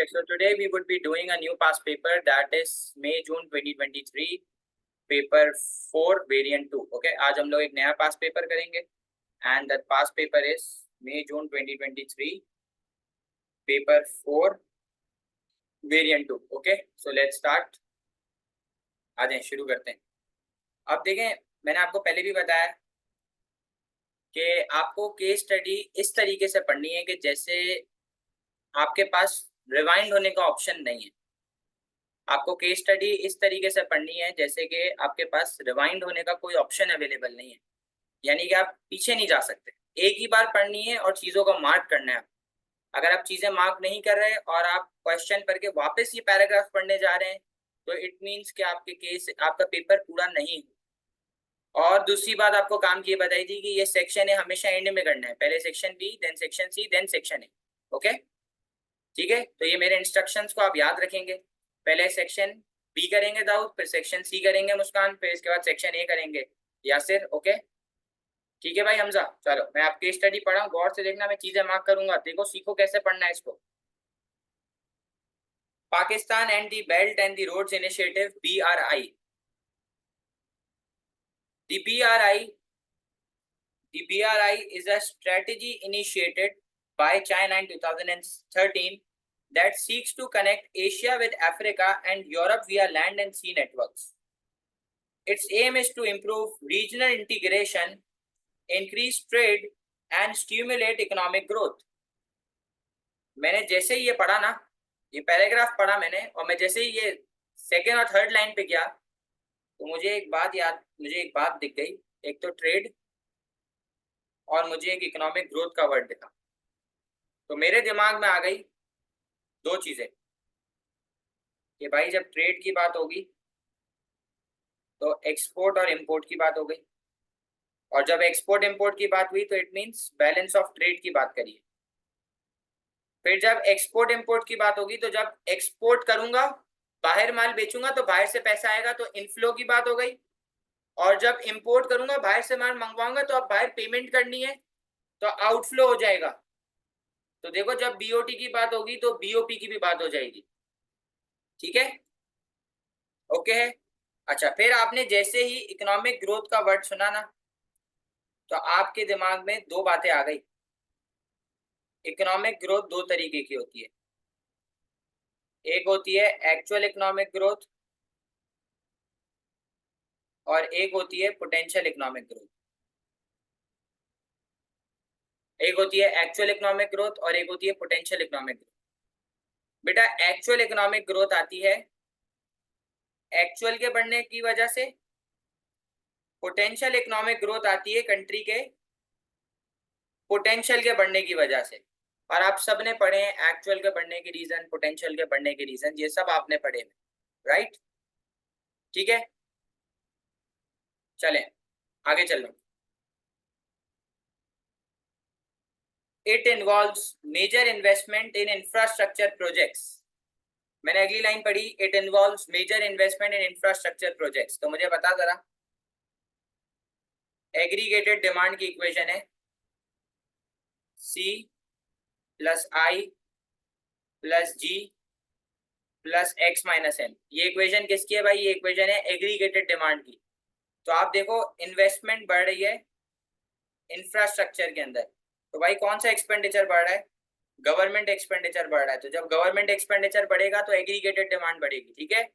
Okay, so today we would be doing a new past paper, that is May-June 2023, paper 4 variant 2. Okay, आज हम लोग एक नया past paper करेंगे and that past paper is May-June 2023, paper 4 variant 2. Okay, so let's start. आ जाएं, शुरू करते हैं. अब देखें, मैंने आपको पहले भी बताया कि आपको केस स्टडी इस तरीके से पढ़नी है कि जैसे आपके पास रिवाइंड होने का ऑप्शन नहीं है. आपको केस स्टडी इस तरीके से पढ़नी है जैसे कि आपके पास रिवाइंड होने का कोई ऑप्शन अवेलेबल नहीं है, यानी कि आप पीछे नहीं जा सकते. एक ही बार पढ़नी है और चीज़ों को मार्क करना है. अगर आप चीज़ें मार्क नहीं कर रहे और आप क्वेश्चन पढ़ के वापस ये पैराग्राफ पढ़ने जा रहे हैं तो इट मीन्स कि आपका पेपर पूरा नहीं है. और दूसरी बात आपको काम की बताई थी कि ये सेक्शन है हमेशा एंड में करना है. पहले section B, then section C, then section A. Okay, ठीक है. तो ये मेरे इंस्ट्रक्शंस को आप याद रखेंगे. पहले सेक्शन बी करेंगे दाऊद, फिर सेक्शन सी करेंगे मुस्कान, फिर इसके बाद सेक्शन ए करेंगे यासिर. ओके, ठीक है भाई हमजा. चलो मैं आपकी स्टडी पढ़ा, गौर से देखना, मैं चीजें मार्क करूंगा. देखो सीखो कैसे पढ़ना है इसको. Pakistan and the belt and the roads initiative BRI. The BRI is a strategy initiated by China in 2013 that seeks to connect Asia with Africa and Europe via land and sea networks. Its aim is to improve regional integration, increase trade and stimulate economic growth. मैंने जैसे ही ये पढ़ा ना, ये paragraph पढ़ा मैंने, और मैं जैसे ही ये सेकेंड और थर्ड लाइन पे गया तो मुझे एक बात दिख गई. एक तो ट्रेड और मुझे एक इकोनॉमिक ग्रोथ का वर्ड दिखा. तो मेरे दिमाग में आ गई दो चीजें कि भाई जब ट्रेड की बात होगी तो एक्सपोर्ट और इंपोर्ट की बात हो गई, और जब एक्सपोर्ट इंपोर्ट की बात हुई तो it means balance of trade की बात करिए. फिर जब एक्सपोर्ट इंपोर्ट की बात होगी तो जब एक्सपोर्ट करूंगा, बाहर माल बेचूंगा तो बाहर से पैसा आएगा, तो इनफ्लो की बात हो गई. और जब इंपोर्ट करूंगा, बाहर से माल मंगवाऊंगा तो अब बाहर पेमेंट करनी है तो आउटफ्लो हो जाएगा. तो देखो जब BOT की बात होगी तो BOP की भी बात हो जाएगी. ठीक है, ओके है. अच्छा, फिर आपने जैसे ही इकोनॉमिक ग्रोथ का वर्ड सुना ना तो आपके दिमाग में दो बातें आ गई. इकोनॉमिक ग्रोथ दो तरीके की होती है. एक होती है एक्चुअल इकोनॉमिक ग्रोथ और एक होती है पोटेंशियल इकोनॉमिक ग्रोथ. एक होती है एक्चुअल इकोनॉमिक ग्रोथ और एक होती है पोटेंशियल इकोनॉमिक ग्रोथ. बेटा एक्चुअल इकोनॉमिक ग्रोथ आती है एक्चुअल के बढ़ने की वजह से, पोटेंशियल इकोनॉमिक ग्रोथ आती है कंट्री के पोटेंशियल के बढ़ने की वजह से. और आप सब ने पढ़े हैं एक्चुअल के बढ़ने के रीजन, पोटेंशियल के बढ़ने के रीजन, ये सब आपने पढ़े हैं, राइट? ठीक है, चलें आगे चल लो. It involves major investment in infrastructure projects. मैंने अगली लाइन पढ़ी, it involves major investment in infrastructure projects. तो मुझे बता जरा, एग्रीगेटेड डिमांड की इक्वेशन है C + I + G + X - M. ये इक्वेशन किसकी है भाई? ये इक्वेशन है एग्रीगेटेड डिमांड की. तो आप देखो इन्वेस्टमेंट बढ़ रही है इंफ्रास्ट्रक्चर के अंदर, तो भाई कौन सा एक्सपेंडिचर बढ़ रहा है? गवर्नमेंट एक्सपेंडिचर बढ़ रहा है. तो जब गवर्नमेंट एक्सपेंडिचर बढ़ेगा तो एग्रीगेटेड डिमांड बढ़ेगी. ठीक है,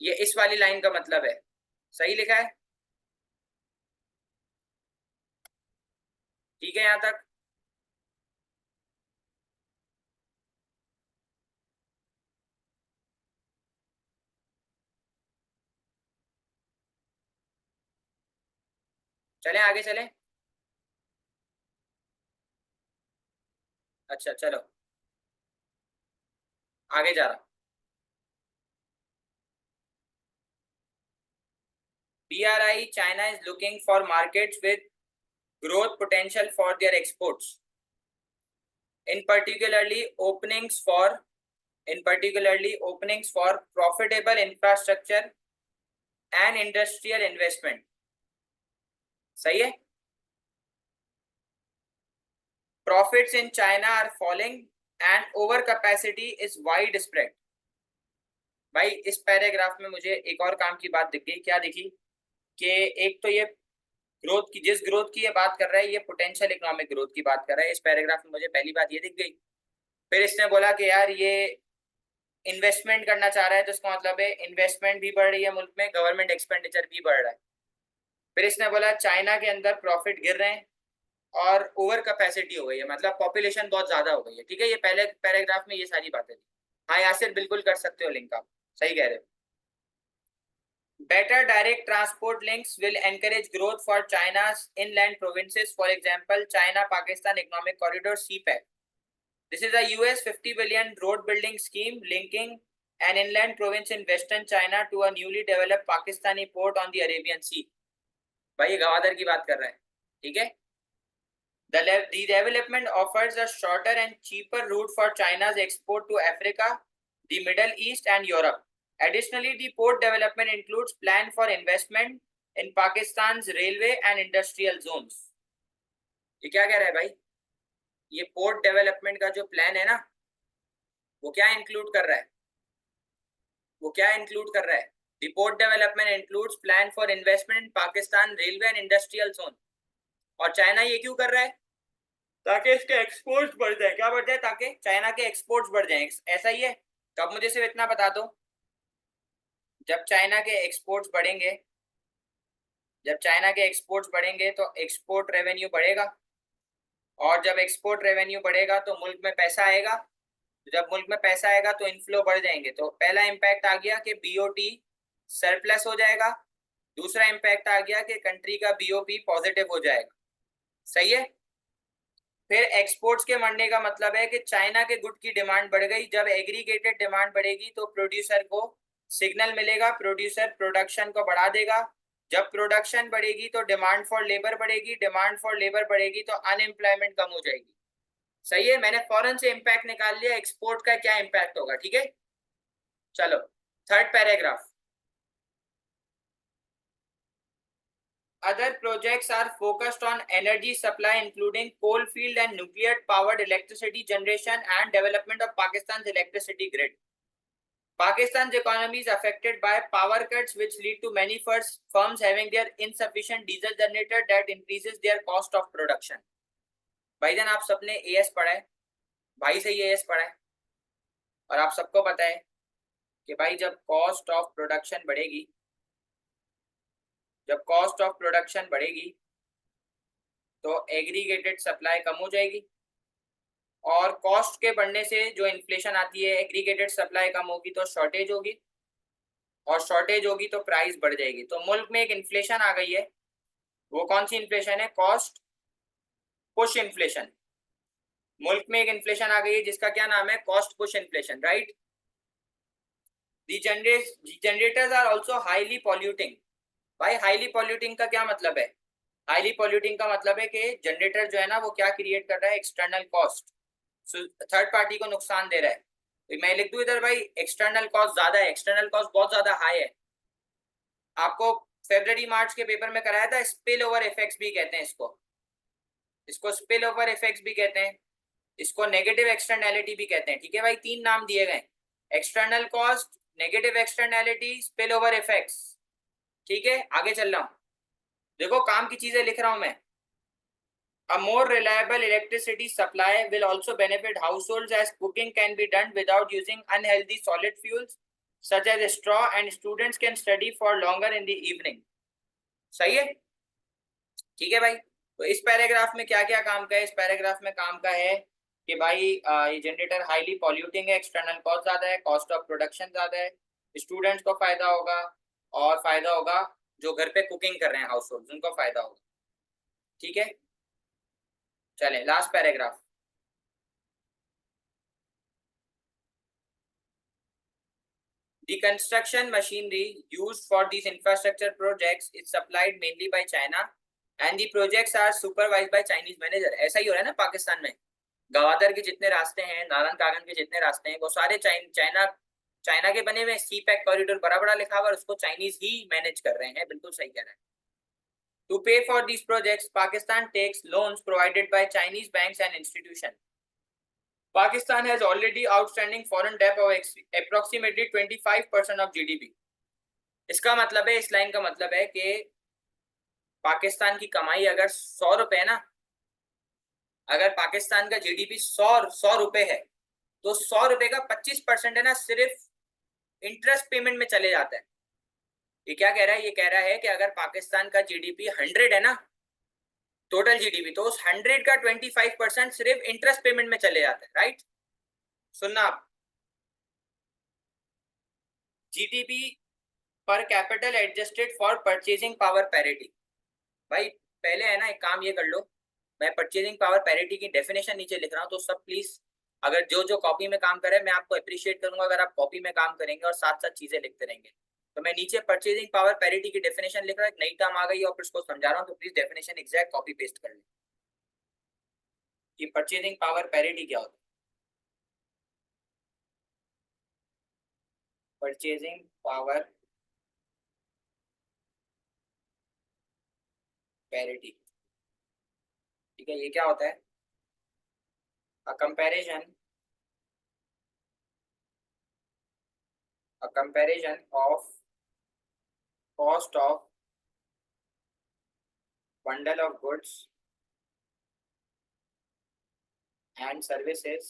ये इस वाली लाइन का मतलब है. सही लिखा है? ठीक है यहां तक? चलें आगे चलें. अच्छा चलो आगे जा रहा. BRI China is looking for markets with growth potential for their exports, in particularly openings for profitable infrastructure and industrial investment. सही है. Profits in China are falling and overcapacity is widespread. भाई इस पैराग्राफ में मुझे एक और काम की बात दिख गई। क्या दिखी? कि एक तो ये ग्रोथ की, जिस ग्रोथ की ये बात कर रहा है, ये पोटेंशियल इकोनॉमिक ग्रोथ की बात कर रहा है। इस पैराग्राफ में मुझे पहली बात ये दिख गई। फिर इसने बोला कि यार ये इन्वेस्टमेंट करना चाह रहा है, तो इसका मतलब है इन्वेस्टमेंट भी बढ़ रही है मुल्क में, गवर्नमेंट एक्सपेंडिचर भी बढ़ रहा है। फिर इसने बोला चाइना के अंदर प्रॉफिट गिर रहे हैं और ओवर कैपेसिटी हो गई है, मतलब पॉपुलेशन बहुत ज्यादा हो गई है। ठीक है, ये पहले पैराग्राफ में ये सारी बातें थी। हाँ यासिर, बिल्कुल कर सकते हो लिंक, आप सही कह रहे हो। Better direct transport links will encourage growth for China's inland provinces. For example, China-Pakistan Economic Corridor (CPEC). This is a US $50 billion road building scheme linking an inland province in western China to a newly developed Pakistani port on the Arabian Sea. भाई ये गवादर की बात कर रहा है, ठीक है। The development offers a shorter and cheaper route for China's export to Africa, the Middle East, and Europe. Additionally, the port development includes plan for investment in Pakistan's railway and industrial zones. ये क्या कह रहा है भाई? ये port development का जो plan है ना, वो क्या इंक्लूड कर रहा है? वो क्या इंक्लूड कर रहा है? The port development includes plan for investment in Pakistan railway and industrial zone. और चाइना ये क्यों कर रहा है? ताकि इसके एक्सपोर्ट्स बढ़ जाए। क्या बढ़ जाए? ताकि चाइना के एक्सपोर्ट्स बढ़ जाए, ऐसा ही है। तो अब मुझे सिर्फ इतना बता दो, जब चाइना के एक्सपोर्ट्स बढ़ेंगे, जब चाइना के एक्सपोर्ट्स बढ़ेंगे तो एक्सपोर्ट रेवेन्यू बढ़ेगा, और जब एक्सपोर्ट रेवेन्यू बढ़ेगा तो मुल्क में पैसा आएगा। तो जब मुल्क में पैसा आएगा तो इनफ्लो बढ़ जाएंगे। तो पहला इम्पैक्ट आ गया कि बीओटी सरप्लस हो जाएगा। दूसरा इम्पैक्ट आ गया कि कंट्री का बीओपी पॉजिटिव हो जाएगा। सही है। फिर एक्सपोर्ट्स के बढ़ने का मतलब है कि चाइना के गुड की डिमांड बढ़ गई। जब एग्रीगेटेड डिमांड बढ़ेगी तो प्रोड्यूसर को सिग्नल मिलेगा, प्रोड्यूसर प्रोडक्शन को बढ़ा देगा। जब प्रोडक्शन बढ़ेगी तो डिमांड फॉर लेबर बढ़ेगी, डिमांड फॉर लेबर बढ़ेगी तो अनएम्प्लॉयमेंट कम हो जाएगी। सही है, मैंने फौरन से इम्पैक्ट निकाल लिया एक्सपोर्ट का क्या इम्पैक्ट होगा। ठीक है, चलो third paragraph. Other projects are focused on energy supply, including coal field and nuclear powered electricity generation and development of Pakistan's electricity grid. Pakistan's economy is affected by power cuts, which lead to many firms having their insufficient diesel generator that increases their cost of production. भाईजान आप सबने as पढ़ा है, भाई से as पढ़ा है, और आप सबको पता है कि भाई जब कॉस्ट ऑफ प्रोडक्शन बढ़ेगी, जब कॉस्ट ऑफ प्रोडक्शन बढ़ेगी तो एग्रीगेटेड सप्लाई कम हो जाएगी, और कॉस्ट के बढ़ने से जो इन्फ्लेशन आती है, एग्रीगेटेड सप्लाई कम होगी तो शॉर्टेज होगी, और शॉर्टेज होगी तो प्राइस बढ़ जाएगी। तो मुल्क में एक इन्फ्लेशन आ गई है। वो कौन सी इन्फ्लेशन है? Cost push inflation. मुल्क में एक इन्फ्लेशन आ गई है जिसका क्या नाम है? Cost push inflation, right. The generators are also highly polluting. भाई हाईली पॉल्यूटिंग का क्या मतलब है? हाईली पॉल्यूटिंग का मतलब है कि जनरेटर जो है ना, वो क्या क्रिएट कर रहा है? एक्सटर्नल कॉस्ट, थर्ड पार्टी को नुकसान दे रहा है। तो मैं लिख दूं इधर भाई, एक्सटर्नल कॉस्ट ज्यादा है, एक्सटर्नल कॉस्ट बहुत ज्यादा हाई है। आपको फरवरी मार्च के पेपर में कराया था, स्पिल ओवर इफेक्ट्स भी कहते हैं इसको, इसको स्पिल ओवर इफेक्ट्स भी कहते हैं, इसको नेगेटिव एक्सटर्नैलिटी भी कहते हैं। ठीक है भाई, तीन नाम दिए गए, external cost, negative externality, spill over effects. ठीक है, आगे चल रहा हूं, देखो काम की चीजें लिख रहा हूं मैं। A more reliable electricity supply will also benefit households, as cooking can be done without using unhealthy solid fuels such as straw, and students can study for longer in the evening. सही है, ठीक है भाई। तो इस paragraph में क्या क्या काम का है? इस पैराग्राफ में काम का है कि भाई ये जनरेटर हाईली पॉल्यूटिंग है, एक्सटर्नल कॉस्ट ज्यादा है, कॉस्ट ऑफ प्रोडक्शन ज्यादा है, स्टूडेंट्स को फायदा होगा, और फायदा होगा जो घर पे कुकिंग कर रहे हैं हाउस होल्ड, उनको फायदा होगा। ठीक है, चलें last paragraph. The construction machinery used for these infrastructure projects is supplied mainly by China, and the projects are supervised by Chinese manager. ऐसा ही हो रहा है ना पाकिस्तान में, गवादर के जितने रास्ते हैं, नारन कागन के जितने रास्ते हैं, वो सारे चाइना के बने हुए। सी पैक कॉरिडोर बड़ा बड़ा लिखा हुआ, उसको चाइनीज ही मैनेज कर रहे हैं। बिल्कुल सही कह रहे हैं। To pay for these projects, Pakistan takes loans provided by Chinese banks and institutions. Pakistan has already outstanding foreign debt of approximately 25% of GDP. इसका मतलब है, इस लाइन का मतलब है कि पाकिस्तान की कमाई अगर 100 रुपए है ना, अगर पाकिस्तान का जीडीपी 100 रुपए है, तो 100 रुपए का 25% है ना, सिर्फ इंटरेस्ट पेमेंट में चले जाता है। ये क्या कह रहा है? ये कह रहा है कि अगर पाकिस्तान का जीडीपी 100 है ना, टोटल जीडीपी, तो उस 100 का 25% सिर्फ इंटरेस्ट पेमेंट में चले जाता है। राइट, सुनना आप, जीडीपी पर capital adjusted for purchasing power parity. भाई पहले है ना, एक काम ये कर लो, मैं परचेजिंग पावर पैरिटी की डेफिनेशन नीचे लिख रहा हूँ, तो सब प्लीज, अगर जो जो कॉपी में काम करे, मैं आपको अप्रिशिएट करूंगा अगर आप कॉपी में काम करेंगे और साथ साथ चीजें लिखते रहेंगे। तो मैं नीचे परचेजिंग पावर पैरिटी की डेफिनेशन लिख रहा हूँ, एक नई टर्म आ गई और फिर उसको समझा रहा हूँ, तो please definition exact copy paste कर लें कि परचेजिंग पावर पैरिटी क्या होता है। परचेजिंग पावर पैरिटी, ठीक है, ये क्या होता है? A comparison, of cost of bundle of goods and services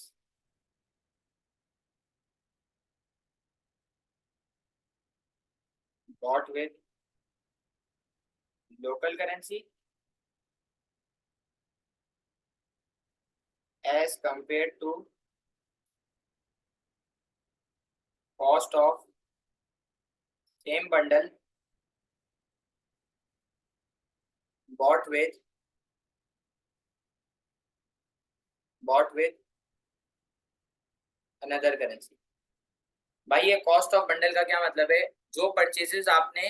bought with local currency as compared to cost of same bundle bought with another currency। भाई ये कॉस्ट ऑफ बंडल का क्या मतलब है? जो परचेजेस आपने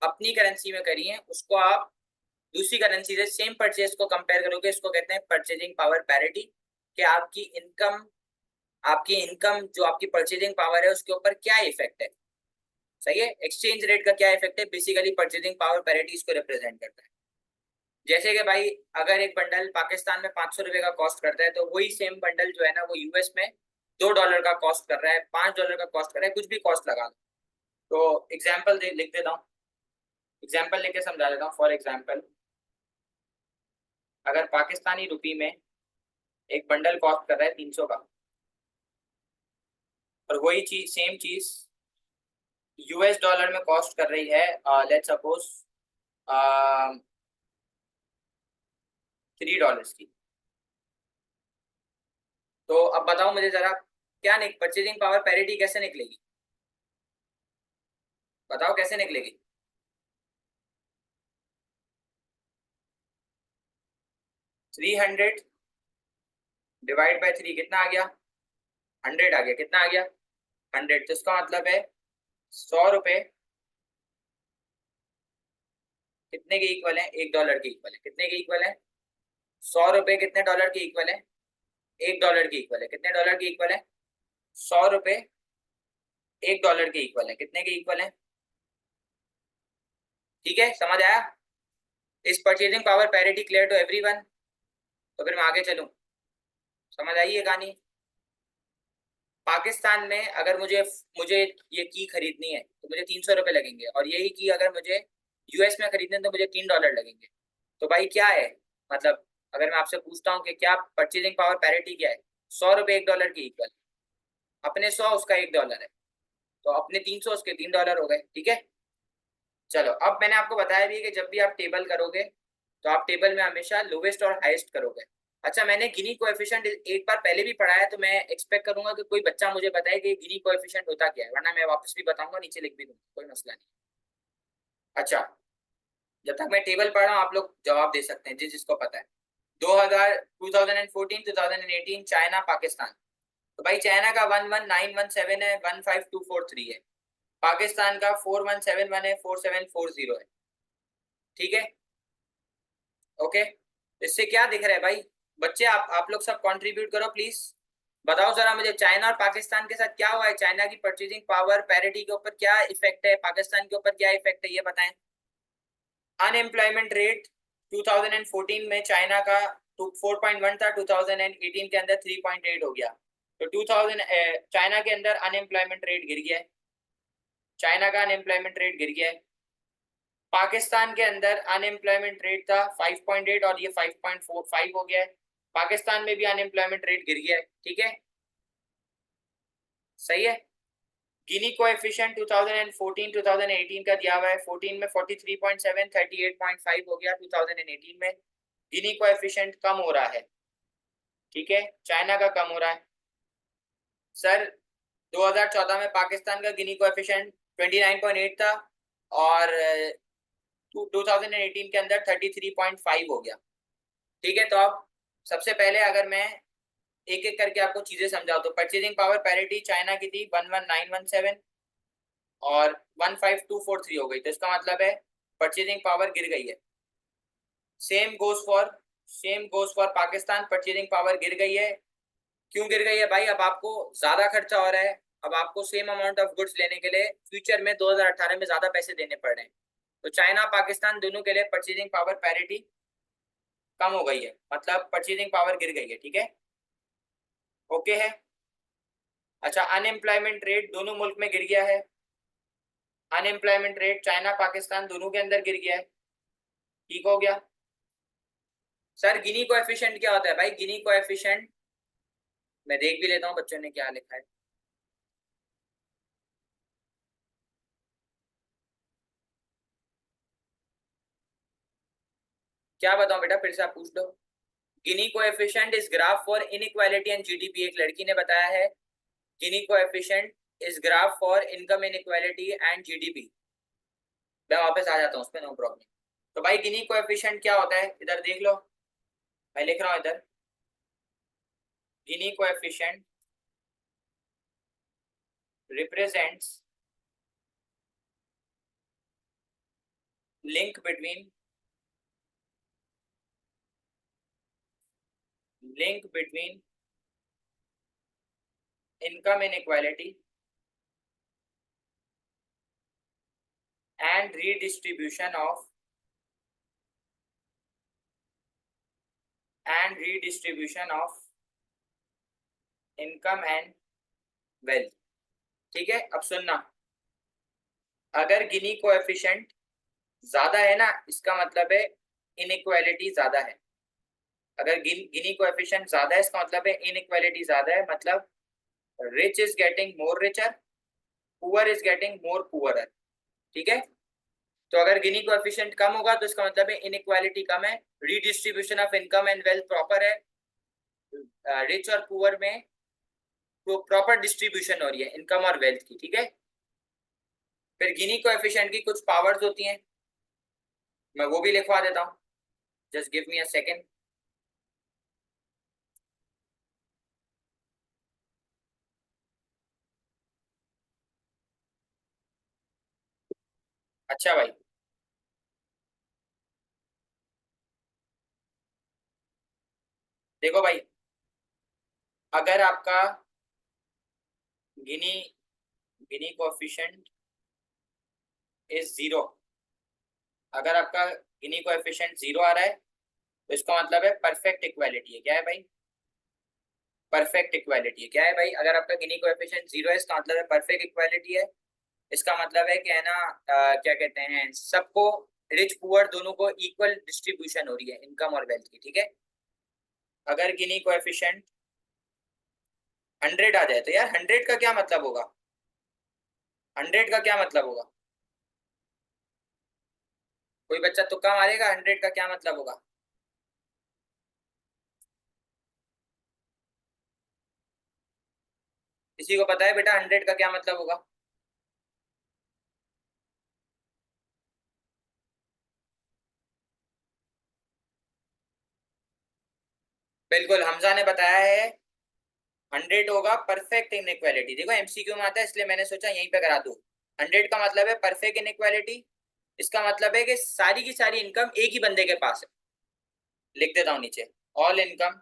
अपनी करेंसी में करी है, उसको आप दूसरी करेंसी से सेम परचेज को कंपेयर करोगे, इसको कहते हैं परचेजिंग पावर पैरिटी। कि आपकी इनकम जो आपकी परचेजिंग पावर है उसके ऊपर क्या इफेक्ट है। सही है, एक्सचेंज रेट का क्या इफेक्ट है, बेसिकली परचेजिंग पावर पैरिटी इसको रिप्रेजेंट करता है। जैसे कि भाई अगर एक बंडल पाकिस्तान में 500 रुपए का कॉस्ट करता है, तो वही सेम बंडल जो है ना, वो यूएस में $2 का कॉस्ट कर रहा है, $5 का कॉस्ट कर रहा है, कुछ भी कॉस्ट लगा। तो एग्जाम्पल लिख देता हूँ, एग्जाम्पल लेके समझा देता हूँ। फॉर एग्जाम्पल, अगर पाकिस्तानी रुपी में एक बंडल कॉस्ट कर रहा है 300 का, और वही चीज, सेम चीज यूएस डॉलर में कॉस्ट कर रही है, लेट्स सपोज $3 की, तो अब बताओ मुझे जरा, क्या परचेजिंग पावर पैरिटी कैसे निकलेगी? बताओ कैसे निकलेगी? 300 डिवाइड बाय 3 कितना आ गया? 100 आ गया। कितना आ गया? 100। तो इसका मतलब है 100 रुपए कितने के इक्वल है? $1 के इक्वल है। कितने के इक्वल है? 100 रुपए कितने डॉलर के इक्वल है? $1 के इक्वल है। कितने डॉलर के इक्वल है? 100 रुपए $1 के इक्वल है। कितने के इक्वल है? ठीक है, समझ आया? इस purchasing power parity clear to everyone? तो फिर मैं आगे चलूं, समझ आई ये कहानी? पाकिस्तान में अगर मुझे मुझे ये की खरीदनी है तो मुझे $300 लगेंगे, और यही की अगर मुझे यूएस में खरीदनी है तो मुझे $3 लगेंगे। तो भाई क्या है मतलब, अगर मैं आपसे पूछता हूँ कि क्या परचेजिंग पावर पैरिटी क्या है? 100 रुपए $1 के इक्वल, अपने 100 उसका $1 है, तो अपने 300 उसके $3 हो गए। ठीक है, चलो अब मैंने आपको बताया भी कि जब भी आप टेबल करोगे तो आप टेबल में हमेशा लोवेस्ट और हाईएस्ट करोगे। अच्छा, मैंने गिनी कोएफिशिएंट एक बार पहले भी पढ़ाया, तो मैं एक्सपेक्ट करूंगा कि कोई बच्चा मुझे बताए कि गिनी कोएफिशिएंट होता क्या है, वरना मैं वापस भी बताऊंगा, नीचे लिख भी दूंगा, कोई मसला नहीं। अच्छा, जब तक मैं टेबल पढ़ रहा हूँ आप लोग जवाब दे सकते हैं जिसको पता है। 2014 2018 चाइना पाकिस्तान, तो भाई चाइना का 11917 है, 15243 है। पाकिस्तान का 4171 है, 4740 है। ठीक है, ओके। इससे क्या दिख रहा है भाई? बच्चे आप लोग सब कंट्रीब्यूट करो प्लीज। बताओ जरा मुझे, चाइना और पाकिस्तान के साथ क्या हुआ है? चाइना की परचेजिंग पावर पैरिटी के ऊपर क्या इफेक्ट है, पाकिस्तान के ऊपर क्या इफेक्ट है, ये बताएं। अनएम्प्लॉयमेंट रेट 2014 में चाइना का 4.1 था, 2018 के अंदर 3.8 हो गया। तो 2000 चाइना के अंदर अनएम्प्लॉयमेंट रेट गिर गया है, चाइना का अनएम्प्लॉयमेंट रेट गिर गया है। पाकिस्तान के अंदर अनएम्प्लॉयमेंट रेट था 5.8 और ये 5.45 हो गया है। पाकिस्तान में भी अनएम्प्लॉयमेंट रेट गिर गया है, ठीक है, सही है। गिनी कोएफिशिएंट 2014 2018 का दिया हुआ है, 14 में 43.7, 38.5 हो गया 2018 में। गिनी कोएफिशिएंट कम हो रहा है, ठीक है, चाइना का कम हो रहा है। सर 2014 में पाकिस्तान का गिनी कोएफिशिएंट 29.8 था और 2018 के अंदर 33.5 हो गया, ठीक है। तो अब सबसे पहले अगर मैं एक एक करके आपको चीजें समझाऊं तो परचेजिंग पावर पैरिटी चाइना की थी 11917 और 15243 हो गई, तो इसका मतलब है परचेजिंग पावर गिर गई है। Same goes for Pakistan, purchasing power गिर गई है। क्यों गिर गई है भाई? अब आपको ज्यादा खर्चा हो रहा है, अब आपको सेम अमाउंट ऑफ गुड्स लेने के लिए फ्यूचर में 2018 में ज्यादा पैसे देने पड़ रहे हैं। तो चाइना पाकिस्तान दोनों के लिए परचेजिंग पावर पैरिटी कम हो गई है, मतलब परचेजिंग पावर गिर गई है, ठीक है, ओके है। अच्छा, अनएम्प्लॉयमेंट रेट दोनों मुल्क में गिर गया है, अनएम्प्लॉयमेंट रेट चाइना पाकिस्तान दोनों के अंदर गिर गया है, ठीक हो गया। सर गिनी कोएफिशिएंट क्या होता है भाई? गिनी कोएफिशिएंट मैं देख भी लेता हूँ बच्चों ने क्या लिखा है। क्या बताऊं बेटा, फिर से आप पूछ लो। Gini coefficient is graph for inequality and GDP, एक लड़की ने बताया है। Gini coefficient is graph for income inequality and GDP. मैं वापस आ जाता हूँ उसमें, नो प्रॉब्लम। तो भाई गिनी कोएफिशिएंट क्या होता है, इधर देख लो, मैं लिख रहा हूँ इधर। गिनी coefficient represents link between income inequality and redistribution of income and wealth, ठीक है। अब सुनना, अगर गिनी कोएफिशिएंट ज्यादा है ना, इसका मतलब है इनइक्वालिटी ज्यादा है। अगर गिनी कोएफिशिएंट ज्यादा है, इसका मतलब है इनइक्वालिटी ज्यादा है, मतलब rich is getting more richer, poor is getting more poorer, ठीक है। तो अगर गिनी कोएफिशिएंट कम होगा तो इसका मतलब है इनइक्वालिटी कम है, redistribution of income and wealth proper है, रिच और पुअर में प्रॉपर डिस्ट्रीब्यूशन हो रही है इनकम और वेल्थ की, ठीक है। फिर गिनी कोएफिशिएंट की कुछ पावर्स होती हैं, मैं वो भी लिखवा देता हूँ, just give me a second. अच्छा भाई, देखो भाई, अगर आपका गिनी गिनी कोएफिशिएंट इज जीरो, अगर आपका गिनी कोएफिशिएंट जीरो आ रहा है तो इसका मतलब है परफेक्ट इक्वालिटी है। क्या है भाई? परफेक्ट इक्वालिटी है। क्या है भाई? अगर आपका गिनी कोएफिशिएंट जीरो है, इसका मतलब है परफेक्ट इक्वालिटी है। इसका मतलब है कि है ना, क्या कहते हैं, सबको, रिच पुअर दोनों को इक्वल डिस्ट्रीब्यूशन हो रही है इनकम और वेल्थ की, ठीक है। अगर गिनी कोएफिशिएंट 100 आ जाए तो यार 100 का क्या मतलब होगा? 100 का क्या मतलब होगा? कोई बच्चा तुक्का मारेगा, 100 का क्या मतलब होगा? किसी को पता है बेटा 100 का क्या मतलब होगा? बिल्कुल, हमजा ने बताया है 100 होगा परफेक्ट इनइक्वालिटी। देखो एमसीक्यू में आता है इसलिए मैंने सोचा यहीं पे करा दूं। 100 का मतलब है परफेक्ट इनइक्वालिटी, इसका मतलब है कि सारी की सारी इनकम एक ही बंदे के पास है। लिख देता हूं नीचे, all income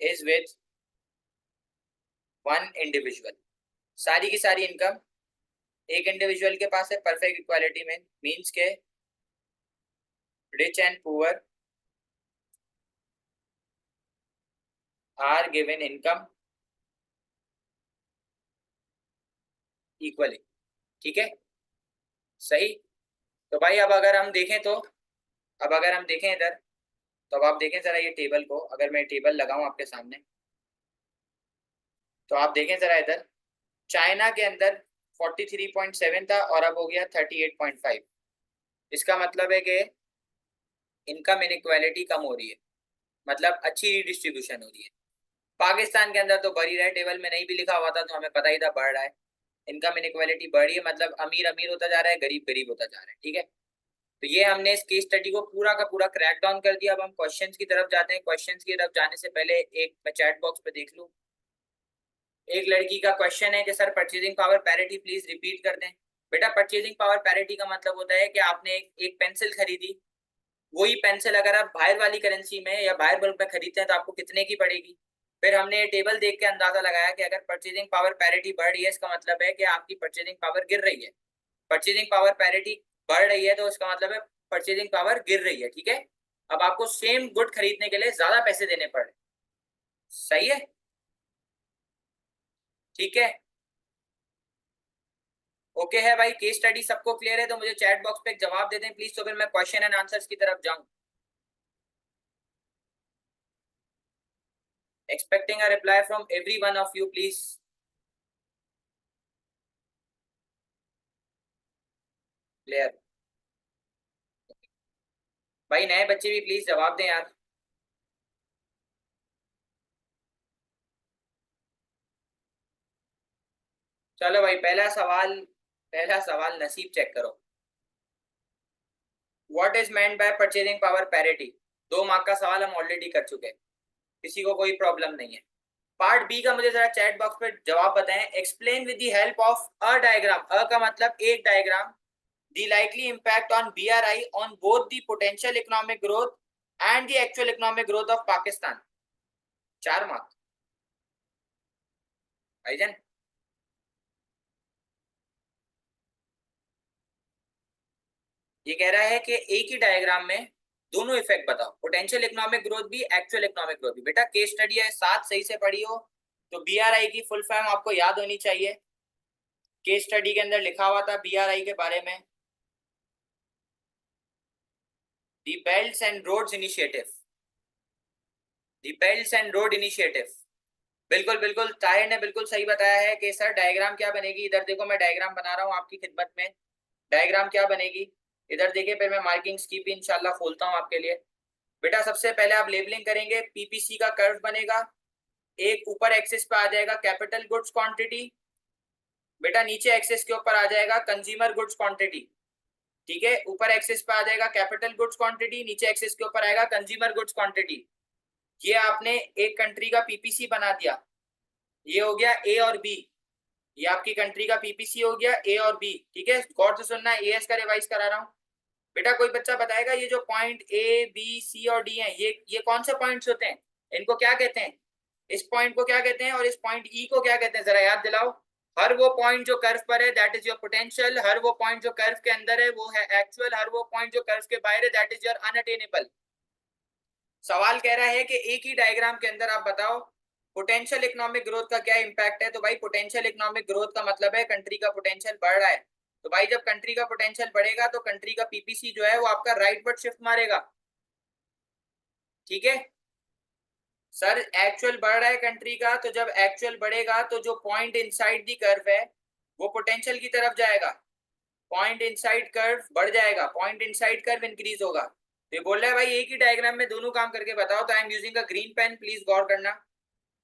is with one individual. सारी की सारी इनकम एक इंडिविजुअल के पास है परफेक्ट इक्वालिटी में, मींस के rich and poor are given income equally, ठीक है, सही। तो भाई अब अगर हम देखें तो, अब अगर हम देखें इधर, तो अब आप देखें जरा ये टेबल को, अगर मैं टेबल लगाऊं आपके सामने, तो आप देखें जरा इधर, चाइना के अंदर 43.7 था और अब हो गया 38.5। इसका मतलब है कि इनकम इनइक्वालिटी कम हो रही है, मतलब अच्छी डिस्ट्रीब्यूशन हो रही है। पाकिस्तान के अंदर तो बढ़ ही रहा है, टेबल में नहीं भी लिखा हुआ था तो हमें पता ही था बढ़ रहा है। इनकम इनइक्वालिटी बढ़ रही है, मतलब अमीर अमीर होता जा रहा है, गरीब गरीब होता जा रहा है, ठीक है। तो ये हमने इस केस स्टडी को पूरा का पूरा क्रैक डाउन कर दिया। अब हम क्वेश्चंस की तरफ जाते हैं। क्वेश्चंस की तरफ जाने से पहले एक मैं चैट बॉक्स पे देख लूं। एक लड़की का क्वेश्चन है कि sir purchasing power parity please repeat कर दें। बेटा परचेजिंग पावर पैरिटी का मतलब होता है कि आपने एक पेंसिल खरीदी, वही पेंसिल अगर आप बाहर वाली करेंसी में या बाहर मुल्क में खरीदते हैं तो आपको कितने की पड़ेगी। फिर हमने ये टेबल देख के अंदाजा लगाया कि अगर परचेजिंग पावर पैरिटी बढ़ रही है इसका मतलब है कि आपकी परचेजिंग पावर गिर रही है। परचेजिंग पावर पैरिटी बढ़ रही है तो इसका मतलब है परचेजिंग पावर गिर रही है, ठीक है। अब आपको सेम गुड खरीदने के लिए ज्यादा पैसे देने पड़े, सही है, ठीक है। ओके है भाई, केस स्टडी सबको क्लियर है तो मुझे चैट बॉक्स पे एक जवाब दे दें प्लीज, तो फिर मैं क्वेश्चन एंड आंसर्स की तरफ जाऊं। Expecting a reply from every one of you please. Clear. भाई नए बच्चे भी प्लीज जवाब दें यार। चलो भाई पहला सवाल नसीब चेक करो। What is meant by purchasing power parity. 2 mark का सवाल हम ऑलरेडी कर चुके हैं, किसी को कोई प्रॉब्लम नहीं है। पार्ट बी का मुझे जरा चैट बॉक्स पे जवाब बताएं। Explain with the help of a diagram, a का मतलब एक diagram, the likely impact on BRI on both the potential economic growth and the actual economic growth of Pakistan. 4 mark भाईजान। ये कह रहा है कि एक ही डायग्राम में दोनों इफेक्ट बताओ, पोटेंशियल इकोनॉमिक ग्रोथ भी एक्चुअल इकोनॉमिक ग्रोथ भी। बेटा केस स्टडी है, साथ सही से पढ़ी हो तो बीआरआई की फुल फॉर्म आपको याद होनी चाहिए। केस स्टडी के अंदर लिखा हुआ था बीआरआई के बारे में, the belts and roads initiative, the belts and road initiative. बिल्कुल बिल्कुल, ताहिर ने बिल्कुल सही बताया है कि सर डायग्राम क्या बनेगी। इधर देखो मैं डायग्राम बना रहा हूँ आपकी खिदमत में। डायग्राम क्या बनेगी इधर देखिए, फिर मैं मार्किंग की भी इंशाल्लाह खोलता हूँ आपके लिए। बेटा सबसे पहले आप लेबलिंग करेंगे, पीपीसी का कर्व बनेगा। एक ऊपर एक्सिस पे आ जाएगा कैपिटल गुड्स क्वांटिटी, बेटा नीचे एक्सिस के ऊपर आ जाएगा कंज्यूमर गुड्स क्वांटिटी, ठीक है। ऊपर एक्सिस पे आ जाएगा कैपिटल गुड्स क्वांटिटी, नीचे एक्सिस के ऊपर आएगा कंज्यूमर गुड्स क्वांटिटी। ये आपने एक कंट्री का पीपीसी बना दिया, ये हो गया ए और बी। ये आपकी कंट्री का पीपीसी हो गया ए और बी, ठीक है। गौर से सुनना, एएस का रिवाइज करा रहा हूँ। बेटा कोई बच्चा बताएगा ये जो पॉइंट ए बी सी और डी है, ये कौन से पॉइंट्स होते हैं, इनको क्या कहते हैं। इस पॉइंट को क्या कहते हैं और इस पॉइंट ई को क्या कहते हैं, जरा याद दिलाओ। हर वो पॉइंट जो कर्व पर है दैट इज योर पोटेंशियल, हर वो पॉइंट जो कर्व के अंदर है वो है एक्चुअल, हर वो पॉइंट जो कर्व के बाहर है दैट इज योर अनअटेनेबल। सवाल कह रहा है कि एक ही डायग्राम के अंदर आप बताओ पोटेंशियल इकोनॉमिक ग्रोथ का क्या इंपैक्ट है। तो भाई पोटेंशियल इकोनॉमिक ग्रोथ का मतलब है कंट्री का पोटेंशियल बढ़ रहा है। तो भाई जब कंट्री का पोटेंशियल बढ़ेगा तो कंट्री का पीपीसी जो है वो आपका राइट वर्ड शिफ्ट मारेगा, ठीक है। सर एक्चुअल बढ़ रहा है कंट्री का, तो जब एक्चुअल बढ़ेगा तो जो पॉइंट इनसाइड दी कर्व है वो पोटेंशियल की तरफ जाएगा। पॉइंट इनसाइड कर्व बढ़ जाएगा, पॉइंट इनसाइड कर्व इंक्रीज होगा। तो ये बोल रहा है भाई एक ही डायग्राम में दोनों काम करके बताओ। तो I am using a green pen, please गौर करना।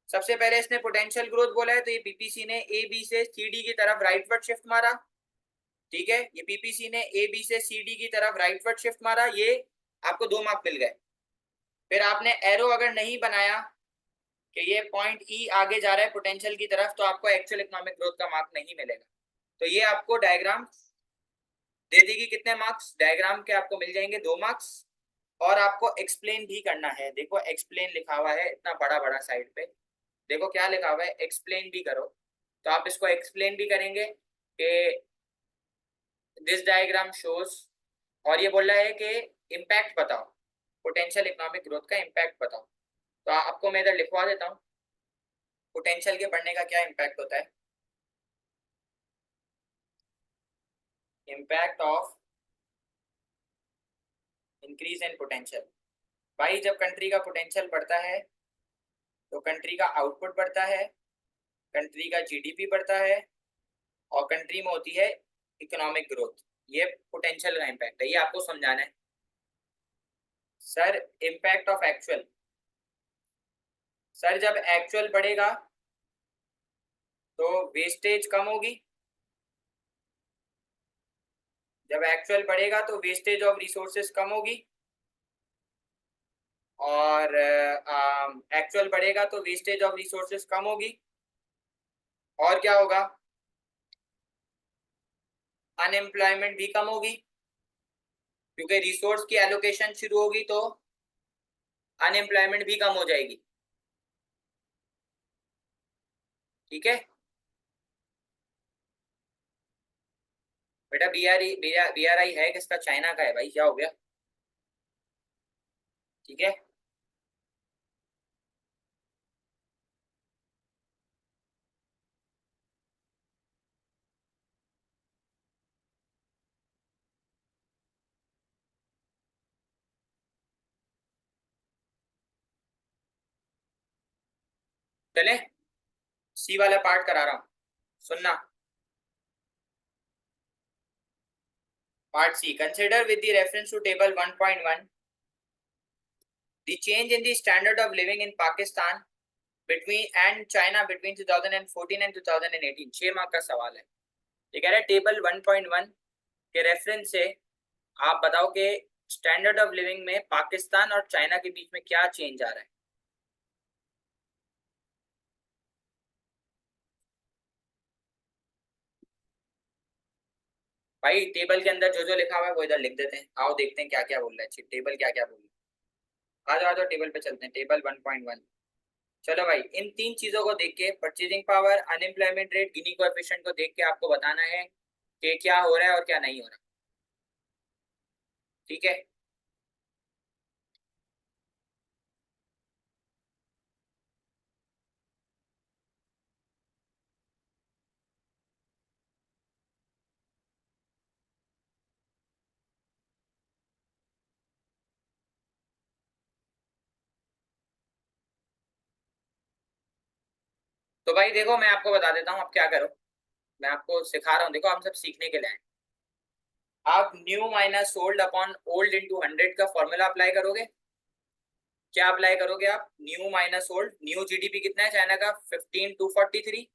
सबसे पहले इसने पोटेंशियल ग्रोथ बोला है तो ये पीपीसी ने ए बी से सी डी की तरफ राइटवर्ड शिफ्ट मारा, ठीक है। ये पीपीसी ने ए बी से सी डी की तरफ राइटवर्ड शिफ्ट मारा, ये आपको 2 मार्क मिल गए। फिर आपने एरो अगर नहीं बनाया कि ये पॉइंट ई आगे जा रहा है पोटेंशियल की तरफ तो आपको एक्चुअल इकोनॉमिक ग्रोथ का मार्क नहीं मिलेगा। तो ये आपको डायग्राम दे देगी कितने मार्क्स, डायग्राम के आपको मिल जाएंगे 2 मार्क्स। और आपको एक्सप्लेन भी करना है, देखो एक्सप्लेन लिखा हुआ है इतना बड़ा बड़ा साइड पे, देखो क्या लिखा हुआ है, एक्सप्लेन भी करो। तो आप इसको एक्सप्लेन भी करेंगे कि दिस डायग्राम शोज, और ये बोल रहा है कि इम्पैक्ट बताओ, पोटेंशियल इकोनॉमिक ग्रोथ का इम्पैक्ट बताओ। तो आपको मैं इधर लिखवा देता हूँ, पोटेंशियल के बढ़ने का क्या इम्पैक्ट होता है? Impact of increase in potential. भाई जब कंट्री का पोटेंशियल बढ़ता है तो कंट्री का आउटपुट बढ़ता है, कंट्री का जीडीपी बढ़ता है, और कंट्री में होती है इकोनॉमिक ग्रोथ। ये पोटेंशियल का इम्पैक्ट है, ये आपको समझाना है। Sir impact of actual, sir जब एक्चुअल बढ़ेगा तो वेस्टेज कम होगी। जब एक्चुअल बढ़ेगा तो वेस्टेज ऑफ रिसोर्सेज कम होगी, और एक्चुअल बढ़ेगा तो वेस्टेज ऑफ रिसोर्सेज कम होगी, और क्या होगा? अनएम्प्लॉयमेंट भी कम होगी, क्योंकि रिसोर्स की एलोकेशन शुरू होगी तो अनएम्प्लॉयमेंट भी कम हो जाएगी। ठीक है बेटा, BRI है किसका? चाइना का है भाई, क्या हो गया? ठीक है, चले सी वाला पार्ट करा रहा हूं, सुनना। Part C, consider with the reference to table 1.1 the change in the standard of living in Pakistan between and China between 2014 and 2018। 6 mark का सवाल है। ये कह रहा है टेबल 1.1 के रेफरेंस से आप बताओ कि स्टैंडर्ड ऑफ लिविंग में पाकिस्तान और चाइना के बीच में क्या चेंज आ रहा है। भाई टेबल के अंदर जो जो लिखा हुआ है वो इधर लिख देते हैं, आओ देखते हैं क्या क्या बोल रहा है टेबल, क्या क्या बोल रहा है। आ जाओ आ जाओ, टेबल पे चलते हैं, टेबल 1.1। चलो भाई, इन तीन चीजों को देख के, परचेजिंग पावर, अनएम्प्लॉयमेंट रेट, गिनी कोएफिशिएंट को देख के आपको बताना है कि क्या हो रहा है और क्या नहीं हो रहा। ठीक है, तो भाई देखो मैं आपको बता देता हूँ आप क्या करो। मैं आपको सिखा रहा हूँ, देखो हम सब सीखने के लिए आए। आप new minus old upon old into 100 का फॉर्मूला अप्लाई करोगे। क्या अप्लाई करोगे आप? New minus old, new GDP कितना है चाइना का? 15,243,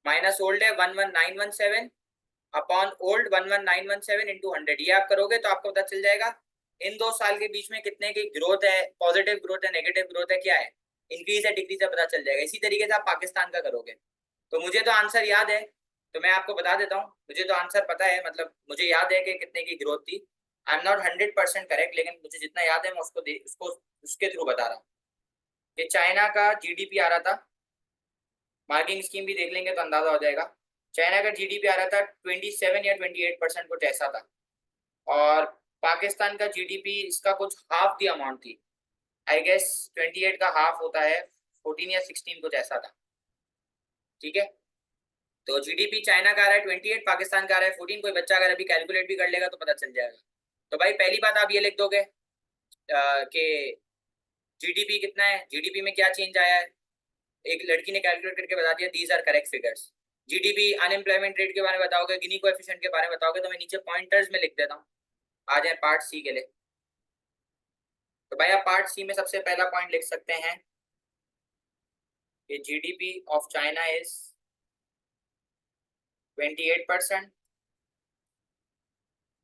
माइनस ओल्ड है 11,917, अपॉन ओल्ड 11,917 इंटू 100। ये आप करोगे तो आपको पता चल जाएगा इन 2 साल के बीच में कितने की ग्रोथ है, पॉजिटिव ग्रोथ है, नेगेटिव ग्रोथ है, क्या है, इंक्रीज है डिक्रीज है, पता चल जाएगा। इसी तरीके से आप पाकिस्तान का करोगे। तो मुझे तो आंसर याद है, तो मैं आपको बता देता हूँ, मुझे तो आंसर पता है, मतलब मुझे याद है कि कितने की ग्रोथ थी। आई एम नॉट 100% करेक्ट, लेकिन मुझे जितना याद है मैं उसको उसके थ्रू बता रहा हूँ। कि चाइना का जीडीपी आ रहा था, मार्किंग स्कीम भी देख लेंगे तो अंदाजा हो जाएगा। चाइना का जीडीपी आ रहा था 27 या 28% कुछ ऐसा था, और पाकिस्तान का जीडीपी इसका कुछ हाफ दी अमाउंट थी। आई गेस 28 का हाफ होता है 14 या 16 कुछ ऐसा था। ठीक है, तो जीडीपी चाइना का आ रहा है 28, पाकिस्तान का आ रहा है 14। कोई बच्चा अगर अभी कैलकुलेट भी कर लेगा तो पता चल जाएगा। तो भाई पहली बात आप ये लिख दोगे कि जीडीपी कितना है, जीडीपी में क्या चेंज आया है। एक लड़की ने कैलकुलेट करके बता दिया, these are correct figures. GDP, unemployment rate के बारे में बताओगे, गिनी कोएफिशिएंट के बारे में बताओगे, तो मैं नीचे पॉइंटर्स में लिख देता हूँ। आ जाए पार्ट सी के लिए। तो भाई आप पार्ट सी में सबसे पहला पॉइंट लिख सकते हैं कि GDP of China is 28%,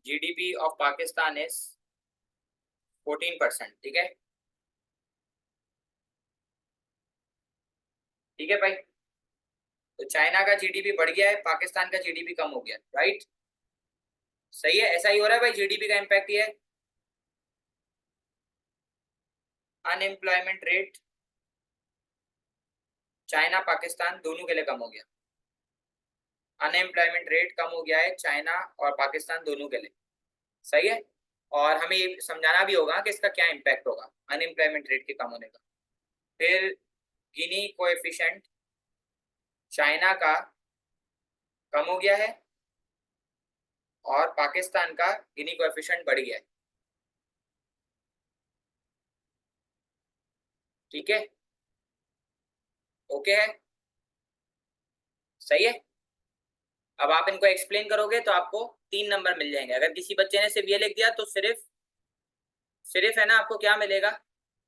GDP of Pakistan is 14%। ठीक है, ठीक है भाई। तो चाइना का जीडीपी बढ़ गया है, पाकिस्तान का जीडीपी कम हो गया, राइट? सही है, ऐसा ही हो रहा है भाई, जीडीपी का इम्पैक्ट ये है। अनएम्प्लॉयमेंट रेट चाइना पाकिस्तान दोनों के लिए कम हो गया। अनएम्प्लॉयमेंट रेट कम हो गया है चाइना और पाकिस्तान दोनों के लिए। सही है, और हमें ये समझाना भी होगा कि इसका क्या इम्पैक्ट होगा अनएम्प्लॉयमेंट रेट के कम होने का। फिर गिनी कोएफिशिएंट चाइना का कम हो गया है और पाकिस्तान का गिनी कोएफिशिएंट बढ़ गया है। ठीक है, ओके है, सही है। अब आप इनको एक्सप्लेन करोगे तो आपको 3 नंबर मिल जाएंगे। अगर किसी बच्चे ने सिर्फ ये लिख दिया तो सिर्फ सिर्फ है ना, आपको क्या मिलेगा,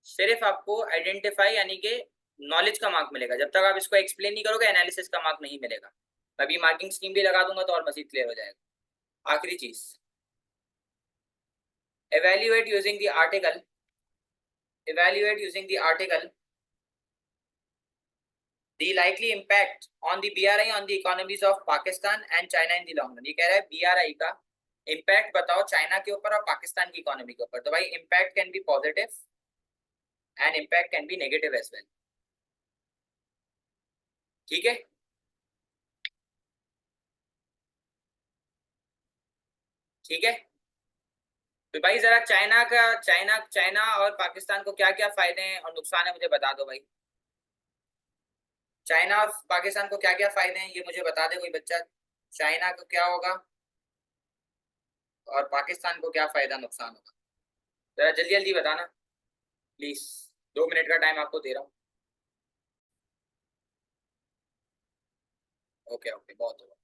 सिर्फ आपको आइडेंटिफाई यानी कि नॉलेज का मार्क मिलेगा। जब तक आप इसको एक्सप्लेन नहीं करोगे एनालिसिस का मार्क नहीं मिलेगा। अभी मार्किंग स्कीम भी लगा दूंगा तो और मजीद क्लियर हो जाएगा। आखिरी चीज, evaluate using the article evaluate using the article the likely impact on the BRI on the economies of Pakistan and China in the long run। ये कह रहा है BRI का इम्पैक्ट बताओ चाइना के ऊपर और पाकिस्तान की इकोनॉमी के ऊपर। तो भाई impact can be positive and impact can be negative as well. ठीक है, ठीक है। तो भाई जरा चाइना और पाकिस्तान को क्या क्या फायदे हैं और नुकसान है मुझे बता दो भाई। चाइना और पाकिस्तान को क्या क्या फायदे हैं ये मुझे बता दे कोई बच्चा। चाइना को क्या होगा और पाकिस्तान को क्या फायदा नुकसान होगा, जरा जल्दी जल्दी बताना प्लीज। 2 मिनट का टाइम आपको दे रहा हूँ। ओके ओके, बहुत बहुत।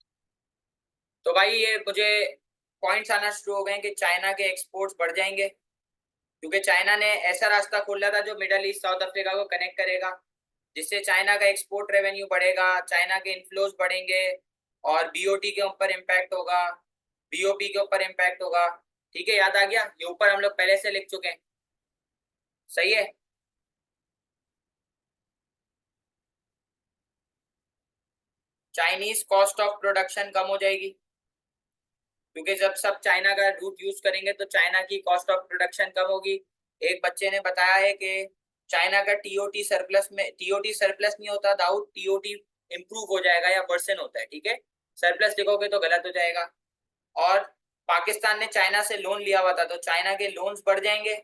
तो भाई ये मुझे पॉइंट्स आना शुरू हो गए कि चाइना के एक्सपोर्ट्स बढ़ जाएंगे क्योंकि चाइना ने ऐसा रास्ता खोला था जो मिडल ईस्ट साउथ अफ्रीका को कनेक्ट करेगा, जिससे चाइना का एक्सपोर्ट रेवेन्यू बढ़ेगा, चाइना के इनफ्लोज बढ़ेंगे और बीओटी के ऊपर इम्पैक्ट होगा, बीओपी के ऊपर इम्पैक्ट होगा। ठीक है, याद आ गया, ये ऊपर हम लोग पहले से लिख चुके हैं। सही है, चाइनीज कॉस्ट ऑफ प्रोडक्शन कम हो जाएगी क्योंकि जब सब चाइना का रूट यूज करेंगे तो चाइना की कॉस्ट ऑफ प्रोडक्शन कम होगी। एक बच्चे ने बताया है कि चाइना का टीओटी सरप्लस में, टीओटी सरप्लस नहीं होता दाऊद, टीओटी इंप्रूव हो जाएगा या वर्सन होता है। ठीक है, सरप्लस लिखोगे तो गलत हो जाएगा। और पाकिस्तान ने चाइना से लोन लिया हुआ था तो चाइना के लोन्स बढ़ जाएंगे।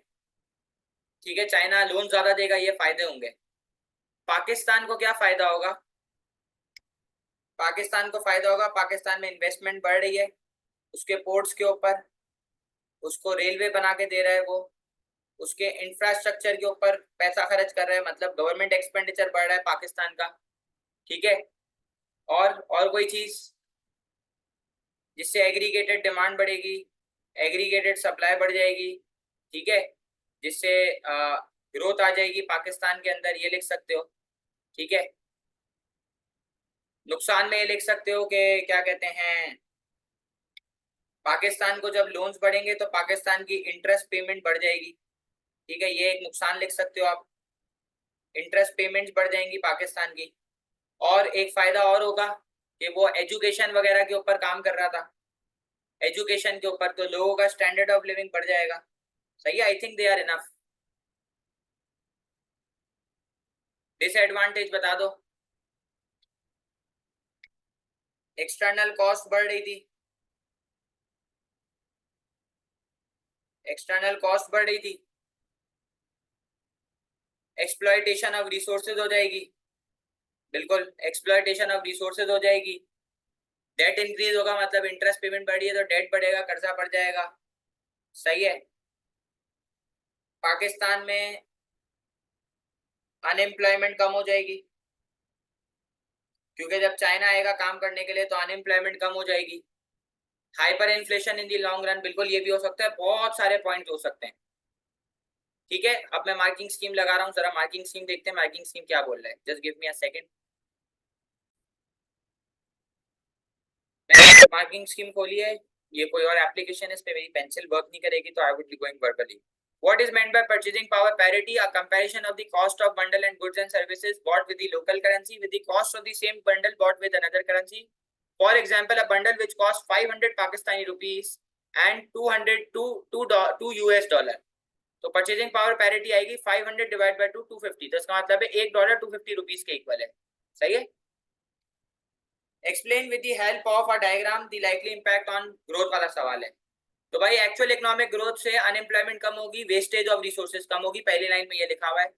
ठीक है, चाइना लोन ज्यादा देगा, ये फायदे होंगे। पाकिस्तान को क्या फायदा होगा, पाकिस्तान को फायदा होगा, पाकिस्तान में इन्वेस्टमेंट बढ़ रही है उसके पोर्ट्स के ऊपर, उसको रेलवे बना के दे रहा है वो, उसके इंफ्रास्ट्रक्चर के ऊपर पैसा खर्च कर रहा है, मतलब गवर्नमेंट एक्सपेंडिचर बढ़ रहा है पाकिस्तान का। ठीक है, और कोई चीज जिससे एग्रीगेटेड डिमांड बढ़ेगी, एग्रीगेटेड सप्लाई बढ़ जाएगी। ठीक है, जिससे ग्रोथ आ जाएगी पाकिस्तान के अंदर, ये लिख सकते हो। ठीक है, नुकसान में ये लिख सकते हो कि क्या कहते हैं, पाकिस्तान को जब लोन्स बढ़ेंगे तो पाकिस्तान की इंटरेस्ट पेमेंट बढ़ जाएगी। ठीक है, ये एक नुकसान लिख सकते हो आप, इंटरेस्ट पेमेंट्स बढ़ जाएंगी पाकिस्तान की। और एक फायदा और होगा कि वो एजुकेशन वगैरह के ऊपर काम कर रहा था, एजुकेशन के ऊपर, तो लोगों का स्टैंडर्ड ऑफ लिविंग बढ़ जाएगा। सही है, I think they are enough. Disadvantage बता दो। एक्सटर्नल कॉस्ट बढ़ रही थी, एक्सटर्नल कॉस्ट बढ़ रही थी, एक्सप्लॉयटेशन ऑफ रिसोर्सेज हो जाएगी, बिल्कुल एक्सप्लॉयटेशन ऑफ रिसोर्सेज हो जाएगी। डेट इंक्रीज होगा, मतलब इंटरेस्ट पेमेंट बढ़ी है तो डेट बढ़ेगा, कर्जा बढ़ जाएगा। सही है, पाकिस्तान में अनएम्प्लॉयमेंट कम हो जाएगी क्योंकि जब चाइना आएगा काम करने के लिए तो अनएम्प्लॉयमेंट कम हो जाएगी। Hyper inflation in the long run, बिल्कुल ये भी हो सकता है, बहुत सारे पॉइंट हो सकते हैं। ठीक है, अब मैं मार्किंग स्कीम लगा रहा हूँ, जरा मार्किंग स्कीम देखते हैं मार्किंग स्कीम क्या बोल रहा है। Just give me a second, मैंने मार्किंग स्कीम खोली है, ये कोई और एप्लीकेशन है, इस पे मेरी पेंसिल वर्क नहीं करेगी तो I would be going verbally. What is meant by purchasing power parity? A comparison of the cost of bundle and goods and services bought with the local currency with the cost of the same bundle bought with another currency. For example, a bundle which costs 500 Pakistani rupees and 202 US dollar. तो purchasing power parity आएगी 500 divide by 2 250, तो इसका मतलब है $1 250 rupees के equal है। सही है, explain with the help of a diagram the likely impact on growth वाला सवाल है। तो भाई एक्चुअल इकोनॉमिक ग्रोथ से अनएम्प्लॉयमेंट कम होगी, वेस्टेज ऑफ रिसोर्सेज कम होगी, पहली लाइन में ये लिखा हुआ है।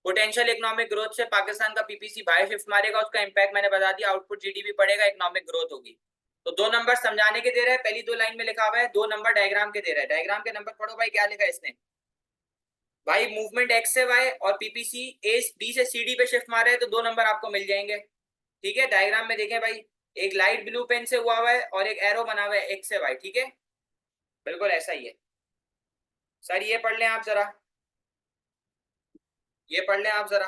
पोटेंशियल इकोनॉमिक ग्रोथ से पाकिस्तान का पीपीसी बाहर शिफ्ट मारेगा, उसका इंपैक्ट मैंने बता दिया, आउटपुट जीडीपी बढ़ेगा, इकोनॉमिक ग्रोथ होगी। तो 2 नंबर समझाने के दे रहा है, पहली 2 लाइन में लिखा हुआ है, 2 नंबर डायग्राम के दे रहा है। डायग्राम के नंबर पढ़ो भाई, क्या लिखा है इसने भाई, मूवमेंट एक्स से वाई और पीपीसी ए बी से सी डी पे शिफ्ट मारे है, तो 2 नंबर आपको मिल जाएंगे। ठीक है, डायग्राम में देखें भाई, एक लाइट ब्लू पेन से हुआ है और एक एरो बना हुआ है एक्स से वाई। ठीक है, बिल्कुल ऐसा ही है सर। ये पढ़ लें आप जरा, ये पढ़ लें आप जरा।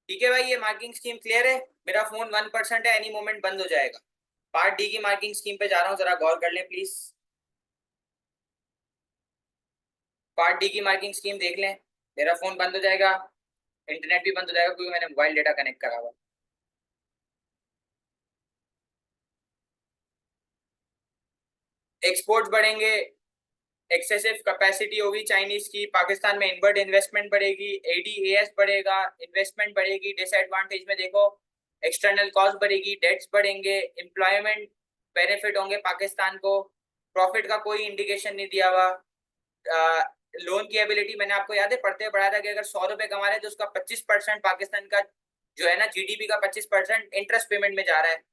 ठीक है भाई, ये मार्किंग स्कीम क्लियर है। मेरा फोन 1% है, एनी मोमेंट बंद हो जाएगा। पार्ट डी की मार्किंग स्कीम पे जा रहा हूँ, जरा गौर कर लें प्लीज। पार्ट डी की मार्किंग स्कीम देख लें। मेरा फोन बंद हो जाएगा, इंटरनेट भी बंद हो जाएगा, क्योंकि मैंने मोबाइल डेटा कनेक्ट करा हुआ। एक्सपोर्ट्स बढ़ेंगे, एक्सेसिव कैपेसिटी होगी चाइनीज की, पाकिस्तान में इनवर्ड इन्वेस्टमेंट बढ़ेगी, एडीएएस बढ़ेगा, इन्वेस्टमेंट बढ़ेगी। डिसएडवांटेज में देखो, एक्सटर्नल कॉस्ट बढ़ेगी, डेट्स बढ़ेंगे, एम्प्लॉयमेंट बेनिफिट होंगे पाकिस्तान को। प्रॉफिट का कोई इंडिकेशन नहीं दिया हुआ। लोन की एबिलिटी मैंने आपको याद है पढ़ते पढ़ाया था कि अगर 100 रुपए कमा रहे हैं तो उसका 25% पाकिस्तान का जो है ना जीडीपी का 25% इंटरेस्ट पेमेंट में जा रहा है।